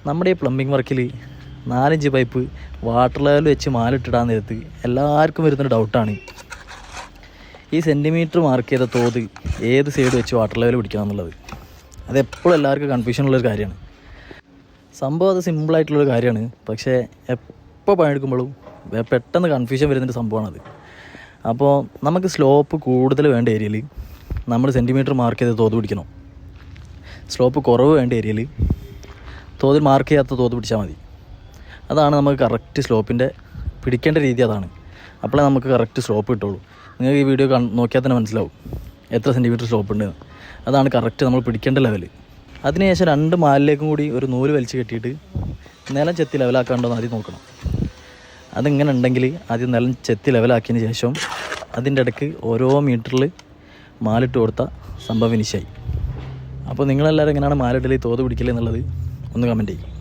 നമ്മുടെ ഈ പ്ലംബിംഗ് വർക്കിൽ 4-5 പൈപ്പ് വാട്ടർ ലെവൽ വെച്ച് മാലിട്ടിടാൻ നേരത്ത് എല്ലാവർക്കും വരുന്നൊരു ഡൗട്ടാണ് ഈ സെൻറ്റിമീറ്റർ മാർക്ക് ചെയ്ത തോത് ഏത് സൈഡ് വെച്ച് വാട്ടർ ലെവൽ പിടിക്കണം എന്നുള്ളത്. അതെപ്പോഴും എല്ലാവർക്കും കൺഫ്യൂഷനുള്ളൊരു കാര്യമാണ്. സംഭവം അത് സിമ്പിളായിട്ടുള്ളൊരു കാര്യമാണ്, പക്ഷേ എപ്പോൾ പണിയെടുക്കുമ്പോഴും പെട്ടെന്ന് കൺഫ്യൂഷൻ വരുന്നൊരു സംഭവമാണത്. അപ്പോൾ നമുക്ക് സ്ലോപ്പ് കൂടുതൽ വേണ്ട ഏരിയയിൽ നമ്മൾ സെൻറ്റിമീറ്റർ മാർക്ക് ചെയ്ത് തോത് പിടിക്കണം. സ്ലോപ്പ് കുറവ് വേണ്ട ഏരിയയിൽ തോതിൽ മാർക്ക് ചെയ്യാത്ത തോത് പിടിച്ചാൽ മതി. അതാണ് നമുക്ക് കറക്റ്റ് സ്ലോപ്പിൻ്റെ പിടിക്കേണ്ട രീതി. അതാണ് അപ്പോഴേ നമുക്ക് കറക്റ്റ് സ്ലോപ്പ് കിട്ടുള്ളൂ. നിങ്ങൾക്ക് ഈ വീഡിയോ നോക്കിയാൽ തന്നെ മനസ്സിലാവും എത്ര സെൻറ്റിമീറ്റർ സ്ലോപ്പ് ഉണ്ട്. അതാണ് കറക്റ്റ് നമ്മൾ പിടിക്കേണ്ട ലെവൽ. അതിനുശേഷം 2 മാലിലേക്കും കൂടി ഒരു നൂല് വലിച്ച് കെട്ടിയിട്ട് നിലം ചെത്തി ലെവലാക്കാണ്ടോന്ന് ആദ്യം നോക്കണം. അതിങ്ങനെ ഉണ്ടെങ്കിൽ ആദ്യം നിലം ചെത്തി ലെവലാക്കിയതിന് ശേഷം അതിൻ്റെ ഇടയ്ക്ക് ഓരോ മീറ്ററിൽ മാലിട്ട് കൊടുത്ത സംഭവം ഫിനിഷായി. അപ്പോൾ നിങ്ങളെല്ലാവരും എങ്ങനെയാണ് മാലിടൽ തോത് പിടിക്കൽ എന്നുള്ളത് ഒന്ന് കമൻറ്റ് ചെയ്യും.